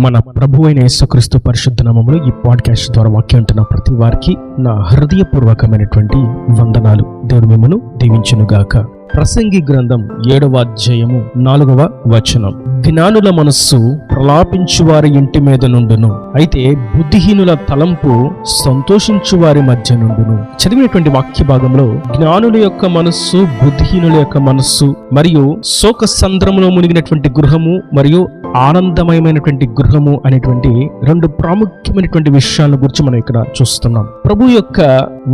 మన ప్రభువైన యేసుక్రీస్తు పరిశుద్ధ నామములో ఈ పాడ్కాస్ట్ ద్వారా వాక్యం ఉంటున్న ప్రతి వారికి నా హృదయపూర్వకమైనటువంటి వందనాలు. దేవుడు మిమ్మను దీవించునుగాక. ప్రసంగి గ్రంథం 7వ అధ్యాయము 4వ వచనం. జ్ఞానుల మనస్సు ప్రలాపించు వారి ఇంటి మీద నుండును, అయితే బుద్ధిహీనుల తలంపు సంతోషించు వారి మధ్య నుండును. చదివినటువంటి వాక్య భాగంలో జ్ఞానుల యొక్క మనస్సు, బుద్ధిహీనుల యొక్క మనస్సు మరియు శోక సంద్రములో మునిగినటువంటి గృహము మరియు ఆనందమయమైనటువంటి గృహము అనేటువంటి రెండు ప్రాముఖ్యమైనటువంటి విషయాల గురించి మనం ఇక్కడ చూస్తున్నాం. ప్రభు యొక్క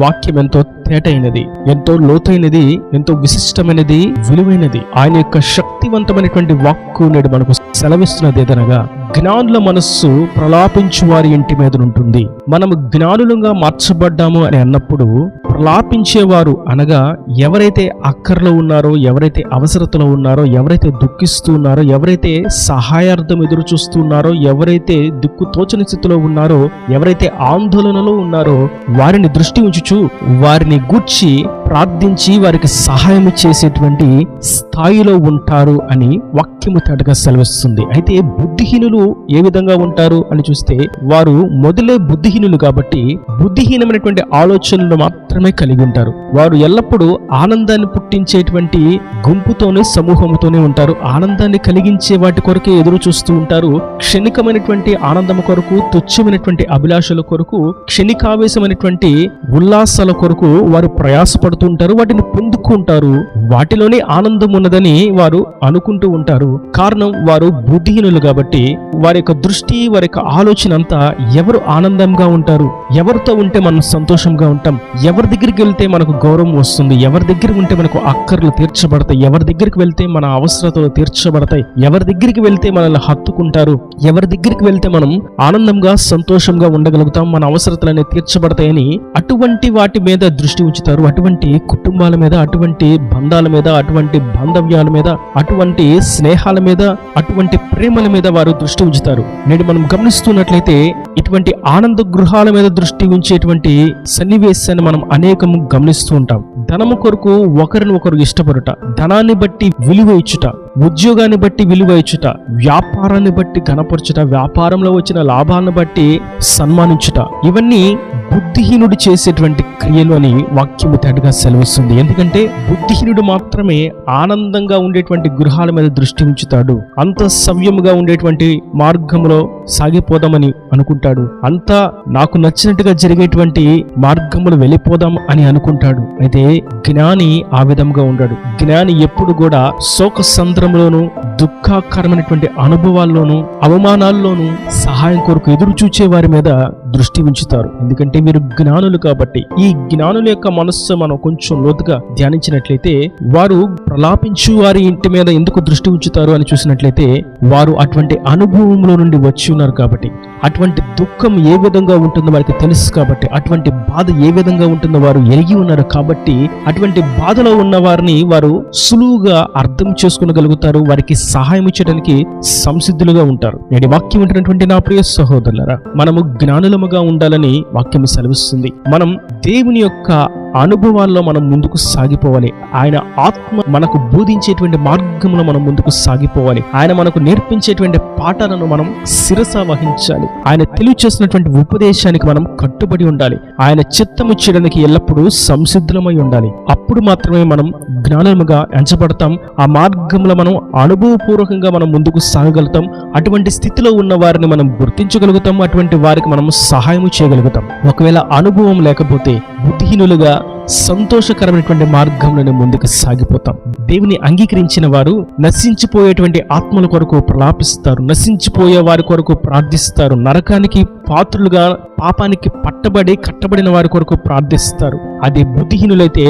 వాక్యం ఎంతో తేటైనది, ఎంతో లోతైనది, ఎంతో విశిష్టమైనది, విలువైనది. ఆయన యొక్క శక్తివంతమైనటువంటి వాక్కు నేడు మనకు సెలవిస్తున్నది ఏదనగా, జ్ఞానుల మనస్సు ప్రలాపించు వారి ఇంటి మీద ఉంటుంది. మనము జ్ఞానులుగా మార్చబడ్డాము అని అన్నప్పుడు ప్రలాపించేవారు అనగా ఎవరైతే అక్కర్లో ఉన్నారో, ఎవరైతే అవసరతలో ఉన్నారో, ఎవరైతే దుఃఖిస్తూ ఉన్నారో, ఎవరైతే సహాయార్థం ఎదురు చూస్తున్నారో, ఎవరైతే దిక్కు తోచని స్థితిలో ఉన్నారో, ఎవరైతే ఆందోళనలో ఉన్నారో వారిని దృష్టి ఉంచుచు వారిని గూర్చి ప్రార్థించి వారికి సహాయం చేసేటువంటి స్థాయిలో ఉంటారు అని వాక్యము తేటగా సెలవిస్తుంది. అయితే బుద్ధిహీనులు ఏ విధంగా ఉంటారు అని చూస్తే, వారు మొదలే బుద్ధిహీనులు కాబట్టి బుద్ధిహీనమైనటువంటి ఆలోచనలు మాత్రమే కలిగి ఉంటారు. వారు ఎల్లప్పుడూ ఆనందాన్ని పుట్టించేటువంటి గుంపుతోనే, సమూహముతోనే ఉంటారు. ఆనందాన్ని కలిగించే వాటి కొరకే ఎదురు చూస్తూ ఉంటారు. క్షణికమైనటువంటి ఆనందం కొరకు, తుచ్చమైనటువంటి అభిలాషల కొరకు, క్షణికావేశమైనటువంటి ఉల్లాసాల కొరకు వారు ప్రయాసపడుతూ ఉంటారు. వాటిని పొందుకుంటారు. వాటిలోనే ఆనందం ఉన్నదని వారు అనుకుంటూ ఉంటారు. కారణం, వారు బుద్ధిహీనులు కాబట్టి వారి యొక్క దృష్టి, వారి యొక్క ఆలోచన అంతా ఎవరు ఆనందంగా ఉంటారు, ఎవరితో ఉంటే మనం సంతోషంగా ఉంటాం, ఎవరి దగ్గరికి వెళ్తే మనకు గౌరవం వస్తుంది, ఎవరి దగ్గర ఉంటే మనకు అక్కర్లు తీర్చబడతాయి, ఎవరి దగ్గరికి వెళ్తే మన అవసరతలు తీర్చబడతాయి, ఎవరి దగ్గరికి వెళ్తే మనల్ని హత్తుకుంటారు, ఎవరి దగ్గరికి వెళ్తే మనం ఆనందంగా సంతోషంగా ఉండగలుగుతాం, మన అవసరతలన్నీ తీర్చబడతాయని అటువంటి వాటి మీద దృష్టి ఉంచుతారు. అటువంటి కుటుంబాల మీద, అటువంటి బంధాల మీద, అటువంటి బాంధవ్యాల మీద, అటువంటి స్నేహాల మీద, అటువంటి ప్రేమల మీద వారు దృష్టి ఉంచుతారు. నేడు మనం గమనిస్తున్నట్లయితే ఇటువంటి ఆనంద గృహాల మీద దృష్టి ఉంచేటువంటి సన్నివేశాన్ని మనం అనేకము గమనిస్తూ ఉంటాం. ధనము కొరకు ఒకరిని ఒకరు ఇష్టపడుట, ధనాన్ని బట్టి విలువ ఇచ్చుట, ఉద్యోగాన్ని బట్టి విలువ ఇచ్చుట, వ్యాపారాన్ని బట్టి ఘనపరచుట, వ్యాపారంలో వచ్చిన లాభాలను బట్టి సన్మానించుట, ఇవన్నీ బుద్ధిహీనుడు చేసేటువంటి క్రియలు అని వాక్యము తేటగా సెలవిస్తుంది. ఎందుకంటే బుద్ధిహీనుడు మాత్రమే ఆనందంగా ఉండేటువంటి గృహాల మీద దృష్టి ఉంచుతాడు. అంత సవ్యముగా ఉండేటువంటి మార్గంలో సాగిపోదామని అనుకుంటాడు. అంతా నాకు నచ్చినట్టుగా జరిగేటువంటి మార్గములు వెళ్ళిపోదాం అని అనుకుంటాడు. అయితే జ్ఞాని ఆ విధంగా ఉంటాడు. జ్ఞాని ఎప్పుడు కూడా శోక సంద్రంలోను, దుఃఖకరమైనటువంటి అనుభవాల్లోనూ, అవమానాల్లోనూ సహాయం కొరకు ఎదురు చూచే వారి మీద దృష్టి ఉంచుతారు. ఎందుకంటే వీరు జ్ఞానులు కాబట్టి. ఈ జ్ఞానుల యొక్క మనస్సు మనం కొంచెం లోతుగా ధ్యానించినట్లయితే, వారు ప్రలాపించు వారి ఇంటి మీద ఎందుకు దృష్టి ఉంచుతారు అని చూసినట్లయితే, వారు అటువంటి అనుభవంలో నుండి వచ్చి ఉన్నారు కాబట్టి, అటువంటి దుఃఖం ఏ విధంగా ఉంటుందో వారికి తెలుసు కాబట్టి, అటువంటి బాధ ఏ విధంగా ఉంటుందో వారు ఎరిగి ఉన్నారు కాబట్టి, అటువంటి బాధలో ఉన్న వారిని వారు సులువుగా అర్థం చేసుకోగలుగుతారు. వారికి సహాయం ఇచ్చడానికి సంసిద్ధులుగా ఉంటారు. నేటి వాక్యం ఉంటున్నటువంటి నా ప్రియ సహోదరులారా, మనము జ్ఞానులముగా ఉండాలని వాక్యం సెలవిస్తుంది. మనం దేవుని యొక్క అనుభవాల్లో మనం ముందుకు సాగిపోవాలి. ఆయన ఆత్మ మనకు బోధించేటువంటి మార్గంలో మనం ముందుకు సాగిపోవాలి. ఆయన మనకు నేర్పించేటువంటి పాఠాలను మనం శిరస వహించాలి. ఆయన తెలియచేసినటువంటి ఉపదేశానికి మనం కట్టుబడి ఉండాలి. ఆయన చిత్తము చేయడానికి ఎల్లప్పుడూ సంసిద్ధమై ఉండాలి. అప్పుడు మాత్రమే మనం జ్ఞానముగా ఎంచబడతాం. ఆ మార్గంలో మనం అనుభవపూర్వకంగా మనం ముందుకు సాగగలుగుతాం. అటువంటి స్థితిలో ఉన్న వారిని మనం గుర్తించగలుగుతాం. అటువంటి వారికి మనం సహాయం చేయగలుగుతాం. ఒకవేళ అనుభవం లేకపోతే బుద్ధిహీనులుగా సంతోషకరమైనటువంటి మార్గంలోనే ముందుకు సాగిపోతాం. దేవుని అంగీకరించిన వారు నశించిపోయేటువంటి ఆత్మల కొరకు ప్రలాపిస్తారు, నశించిపోయే వారి కొరకు ప్రార్థిస్తారు, నరకానికి పాత్రులుగా పాపానికి కట్టబడిన వారి కొరకు ప్రార్థిస్తారు. అది బుద్ధిహీనులైతే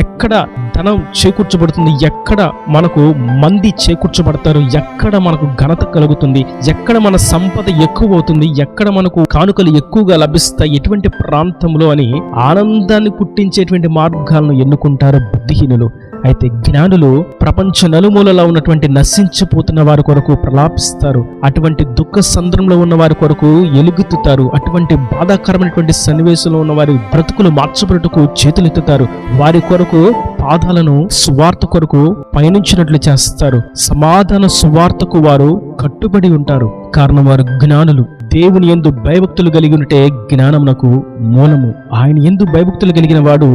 ఎక్కడ ధనం చేకూర్చబడుతుంది, ఎక్కడ మనకు మంది చేకూర్చబడతారు, ఎక్కడ మనకు ఘనత కలుగుతుంది, ఎక్కడ మన సంపద ఎక్కువ అవుతుంది, ఎక్కడ మనకు కానుకలు ఎక్కువగా లభిస్తాయి, ఎటువంటి ప్రాంతంలో అని ఆనందాన్ని పుట్టించేటువంటి మార్గాలను ఎన్నుకుంటారు బుద్ధిహీనులు. అయితే జ్ఞానులు ప్రపంచ నలుమూలలో ఉన్నటువంటి నశించిపోతున్న వారి కొరకు ప్రలాపిస్తారు. అటువంటి దుఃఖ సంద్రంలో ఉన్న వారి కొరకు ఎలుగెత్తుతారు. అటువంటి బాధాకరమైనటువంటి సన్నివేశంలో ఉన్న వారి బ్రతుకులు మార్చబడుటకు చేతులెత్తుతారు. వారి కొరకు పాదాలను సువార్త కొరకు పయనించినట్లు చేస్తారు. సమాధాన సువార్తకు వారు కట్టుబడి ఉంటారు. కారణం వారు జ్ఞానులు. దేవుని యందు భయభక్తులు కలిగి ఉంటే జ్ఞానమునకు మూలము. ఆయన యందు భయభక్తులు కలిగిన వాడు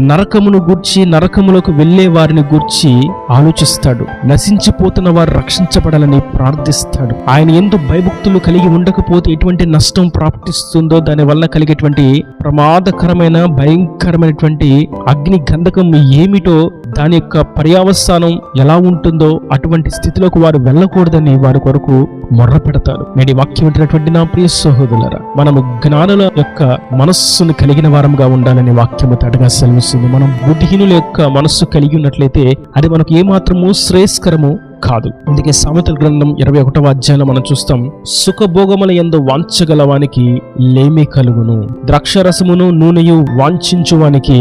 నరకమును గూర్చి, నరకములకు వెళ్లే వారిని గూర్చి ఆలోచిస్తాడు. నశించిపోతున్న వారు రక్షించబడాలని ప్రార్థిస్తాడు. ఆయన యందు భయభక్తులు కలిగి ఉండకపోతే ఎటువంటి నష్టం ప్రాప్తిస్తుందో, దాని వల్ల కలిగేటువంటి ప్రమాదకరమైన భయంకరమైనటువంటి అగ్ని గంధకం ఏమిటో, దాని యొక్క పర్యావసానం ఎలా ఉంటుందో అటువంటి స్థితిలోకి వారు వెళ్ళకూడదని వారి కొరకు మొర్ర పెడతారు. నేటి వాక్యం వింటున్నటువంటి నా ప్రియ సహోదరులారా, మనము జ్ఞానుల యొక్క మనస్సును కలిగిన వారంగా ఉండాలని వాక్యము తడగా సెలవిస్తుంది. మనం బుద్ధిహీనుల యొక్క మనస్సు కలిగి ఉన్నట్లయితే అది మనకు ఏమాత్రము శ్రేయస్కరము కాదు. అందుకే సామెతల గ్రంథం 21వ అధ్యాయంలో మనం చూస్తాం, సుఖభోగముల యందు వాంఛగలవానికి లేమి కలుగును, ద్రాక్షరసమును నూనెయు వాంఛించువానికి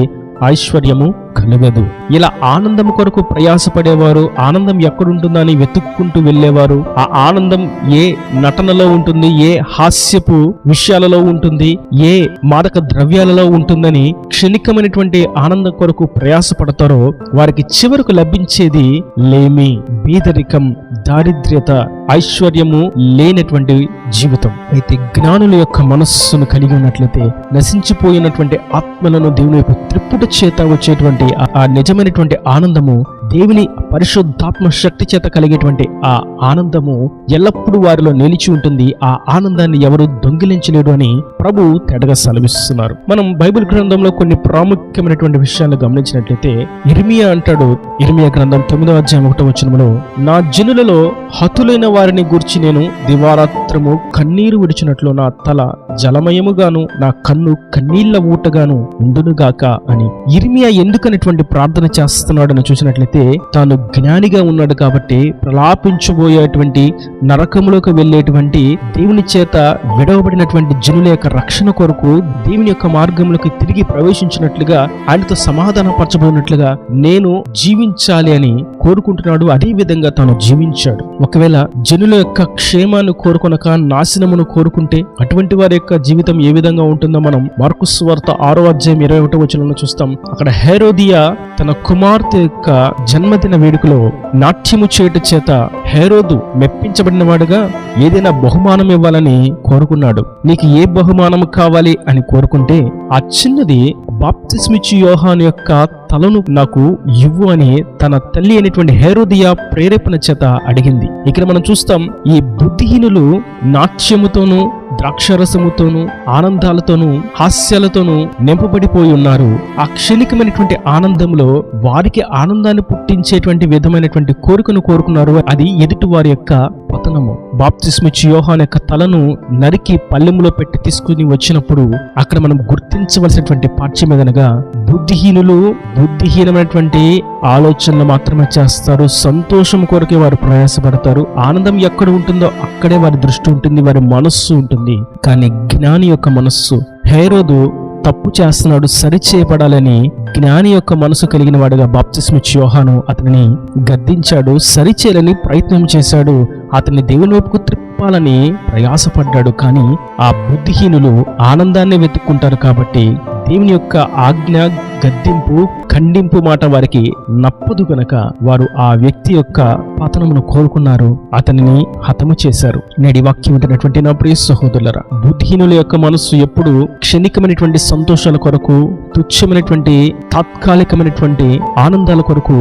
ఐశ్వర్యము కలగదు. ఇలా ఆనందం కొరకు ప్రయాసపడేవారు, ఆనందం ఎక్కడుంటుందని వెతుక్కుంటూ వెళ్ళేవారు, ఆ ఆనందం ఏ నటనలో ఉంటుంది, ఏ హాస్యపు విషయాలలో ఉంటుంది, ఏ మాదక ద్రవ్యాలలో ఉంటుందని క్షణికమైనటువంటి ఆనందం కొరకు ప్రయాసపడతారో వారికి చివరకు లభించేది లేమి, బీదరికం, దారిద్ర్యత, ఐశ్వర్యము లేనటువంటి జీవితం. అయితే జ్ఞానుల యొక్క మనస్సును కలిగి ఉన్నట్లయితే నశించిపోయినటువంటి ఆత్మలను దేవుని యొక్క త్రిపుట చేత వచ్చేటువంటి ఆ నిజమైనటువంటి ఆనందము, దేవుని పరిశుద్ధాత్మ శక్తి చేత కలిగేటువంటి ఆ ఆనందము ఎల్లప్పుడూ వారిలో నిలిచి ఉంటుంది. ఆ ఆనందాన్ని ఎవరు దొంగిలించలేడు అని ప్రభు తెడగా సెలవిస్తున్నారు. మనం బైబిల్ గ్రంథంలో కొన్ని ప్రాముఖ్యమైనటువంటి విషయాలను గమనించినట్లయితే ఇర్మియా అంటాడు, ఇర్మియా గ్రంథం 9వ అధ్యాయం 1వ వచనములో, నా జనులలో హతులైన వారిని గూర్చి నేను దివారాత్రము కన్నీరు విడిచినట్లు నా తల జలమయముగాను నా కన్ను కన్నీళ్ల ఊటగాను ఉండునుగాక అని ఇర్మియా ఎందుకనేటువంటి ప్రార్థన చేస్తున్నాడని చూసినట్లయితే, తాను జ్ఞానిగా ఉన్నాడు కాబట్టి ప్రలాపించబోయేటువంటి నరకములోకి వెళ్ళేటువంటి దేవుని చేత విడవబడినటువంటి జనుల యొక్క రక్షణ కొరకు దేవుని యొక్క మార్గంలోకి తిరిగి ప్రవేశించినట్లుగా, ఆయనతో సమాధానపరచబడినట్లుగా నేను జీవించాలి అని కోరుకుంటున్నాడు. అదే విధంగా తాను జీవించాడు. ఒకవేళ జనుల యొక్క క్షేమాన్ని కోరుకొనక నాశనమును కోరుకుంటే అటువంటి వారి యొక్క జీవితం ఏ విధంగా ఉంటుందో మనం మార్కు సువార్త 6వ అధ్యాయం 21వ వచనంలో చూస్తాం. అక్కడ హేరోదియా తన కుమార్తె యొక్క జన్మదిన వేడుకలో నాట్యము చేయుట చేత హేరోదు మెప్పించబడిన వాడుగా ఏదైనా బహుమానం ఇవ్వాలని కోరుకున్నాడు. నీకు ఏ బహుమానం కావాలి అని కోరుకుంటే ఆ చిన్నది బాప్తిస్మిచ్చు యోహాను యొక్క తలను నాకు ఇవ్వు అని తన తల్లి అయినటువంటి హేరోదియా ప్రేరేపణ చేత అడిగింది. ఇక్కడ మనం చూస్తాం, ఈ బుద్ధిహీనులు నాట్యముతోనూ ద్రాక్షరసముతోనూ ఆనందాలతోనూ హాస్యాలతోనూ నింపబడిపోయి ఉన్నారు. ఆ క్షణికమైనటువంటి ఆనందంలో వారికి ఆనందాన్ని పుట్టించేటువంటి విధమైనటువంటి కోరికను కోరుకున్నారు. అది ఎదుటి వారి యొక్క పతనము. బాప్తిస్మిచ్చు యోహాను యొక్క తలను నరికి పల్లెములో పెట్టి తీసుకుని వచ్చినప్పుడు అక్కడ మనం గుర్తించవలసినటువంటి పాఠ్యం ఏదనగా, బుద్ధిహీనులు బుద్ధిహీనమైనటువంటి ఆలోచనలు మాత్రమే చేస్తారు. సంతోషం కొరకే వారు ప్రయాసపడతారు. ఆనందం ఎక్కడ ఉంటుందో అక్కడే వారి దృష్టి ఉంటుంది, వారి మనస్సు ఉంటుంది. కానీ జ్ఞాని యొక్క మనస్సు, హేరోదు తప్పు చేస్తున్నాడు, సరిచేయబడాలని జ్ఞాని యొక్క మనసు కలిగిన వాడుగా బాప్తిస్మిచ్చు యోహాను అతనిని గద్దించాడు, సరిచేయాలని ప్రయత్నం చేశాడు, అతన్ని దేవుని వైపుకు త్రిప్పాలని ప్రయాసపడ్డాడు. కానీ ఆ బుద్ధిహీనులు ఆనందాన్ని వెతుక్కుంటారు కాబట్టి దేవుని యొక్క ఆజ్ఞ, గద్దింపు, ఖండింపు మాట వారికి నప్పదు గనక వారు ఆ వ్యక్తి యొక్క పతనమును కోరుకున్నారు, అతనిని హతము చేశారు. నేడి వాక్యం ఉంటున్నటువంటి నా ప్రియ సహోదరులరా, బుద్ధిహీనుల యొక్క మనస్సు ఎప్పుడు క్షణికమైనటువంటి సంతోషాల కొరకు, తుచ్చమైనటువంటి తాత్కాలికమైనటువంటి ఆనందాల కొరకు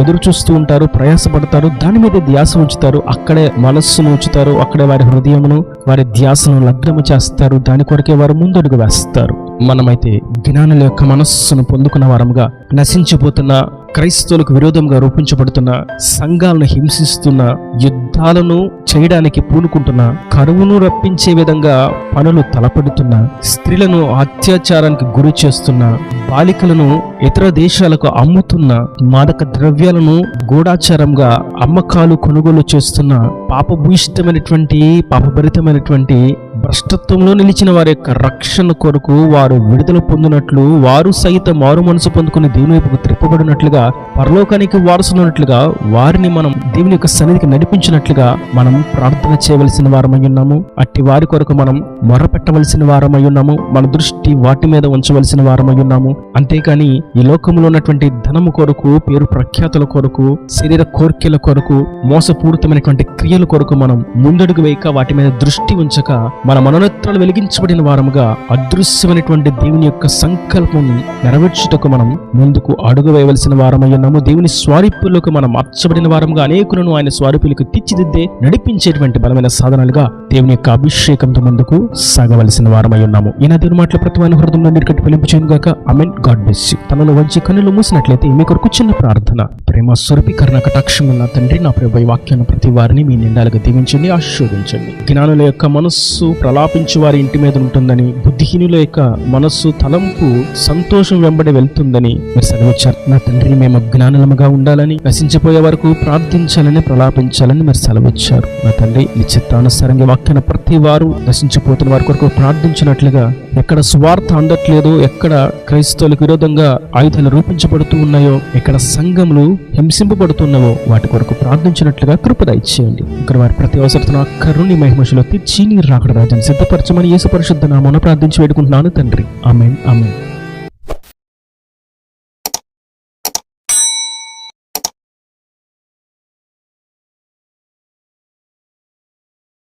ఎదురు చూస్తూ ఉంటారు, ప్రయాసపడతారు, దాని మీద ధ్యాస ఉంచుతారు, అక్కడే మనస్సును ఉంచుతారు, అక్కడే వారి హృదయమును, వారి ధ్యాసను లగ్నము చేస్తారు, దాని కొరకే వారు ముందడుగు వేస్తారు. మనమైతే జ్ఞానుల యొక్క మనస్సును పొందుకున్న వారముగా నశించిపోతున్న క్రైస్తవులకు విరోధంగా రూపించబడుతున్న, సంఘాలను హింసిస్తున్న, యుద్ధాలను చేయడానికి పూనుకుంటున్న, కరువును రప్పించే విధంగా పనులు తలపెడుతున్న, స్త్రీలను అత్యాచారానికి గురి చేస్తున్న, బాలికలను ఇతర దేశాలకు అమ్ముతున్న, మాదక ద్రవ్యాలను గూఢాచారంగా అమ్మకాలు కొనుగోలు చేస్తున్న, పాపభూయిష్టమైనటువంటి పాపభరితమైనటువంటి భ్రష్టత్వంలో నిలిచిన వారి యొక్క రక్షణ కొరకు వారు విడుదల పొందినట్లు, వారు సైతం మారు మనసు పొందుకుని దేవుని వైపుకు త్రిప్పబడినట్లుగా, పరలోకానికి వారసులున్నట్లుగా, వారిని మనం దేవుని యొక్క సన్నిధికి నడిపించినట్లుగా మనం ప్రార్థన చేయవలసిన వారమై ఉన్నాము. అట్టి వారి కొరకు మనం మొరపెట్టవలసిన వారమై ఉన్నాము. మన దృష్టి వాటి మీద ఉంచవలసిన వారమై ఉన్నాము. అంతేకాని ఈ లోకంలో ఉన్నటువంటి ధనము కొరకు, పేరు ప్రఖ్యాతుల కొరకు, శరీర కోరికల కొరకు, మోసపూరితమైనటువంటి క్రియల కొరకు మనం ముందడుగు వేయక, వాటి మీద దృష్టి ఉంచక, మన మనోనేత్రాలు వెలిగించబడిన వారముగా అదృశ్యమైనటువంటి దేవుని యొక్క సంకల్పం నెరవేర్చుటకు మనం ముందుకు అడుగు వేయవలసిన వారమై ఉన్నాము. దేవుని స్వరూపంలోకి మనం మార్చబడిన వారముగా అనేకులను ఆయన స్వరూపులకు తీర్చిదిద్దే నడిపించేటువంటి బలమైన సాధనాలుగా దేవుని యొక్క అభిషేకంతో ముందుకు సాగవలసిన వారమై ఉన్నాము. ఈయన దేవుని మాటలు ప్రతి వారి హృదయంలో నీరుకట్టి ఫలింపచేయును గాక. ఆమేన్. God bless you. తనలో వంచి కన్నులు మూసినట్లయితే మీ కొరకు చిన్న ప్రార్థన. ప్రేమ స్వరూపి కరుణ కటాక్షం ఉన్న తండ్రి, నా ప్రభు వాక్యాన్ని ప్రతి వారిని మీ నిండాలుగా దీవించండి, ఆశీర్వదించండి. జ్ఞానుల యొక్క మనస్సు ప్రలాపించు వారి ఇంటి మీద ఉంటుందని, బుద్ధిహీనుల యొక్క మనస్సు తలంపు సంతోషం వెంబడి వెళ్తుందని మీరు సెలవిచ్చారు. నా తండ్రి, మేము జ్ఞానులముగా ఉండాలని, నశించిపోయే వరకు ప్రార్థించాలని, ప్రలాపించాలని మీరు సెలవిచ్చారు. నా తండ్రి, నీ చిత్తానుసారంగా వాక్యాన్ని ప్రతి వారు నశించిపోతున్న వారి కొరకు ప్రార్థించినట్లుగా, ఎక్కడ స్వార్థ అందట్లేదో, ఎక్కడ క్రైస్తవులకు విరోధంగా ఆయుధాలు రూపించబడుతూ ఉన్నాయో, ఎక్కడ సంఘములు హింసింపబడుతున్నావో వాటి కొరకు ప్రార్థించినట్లుగా కృప దయచేయండి. ఇక్కడ వారి ప్రతి అవసరతను కరుణి మహిమశలో తీర్చి నీ రాకడ రాజ్యాన్ని సిద్ధపరచమని యేసు పరిశుద్ధ నామమున ప్రార్థించి వేడుకుంటున్నాను తండ్రి. ఆమేన్. ఆమేన్.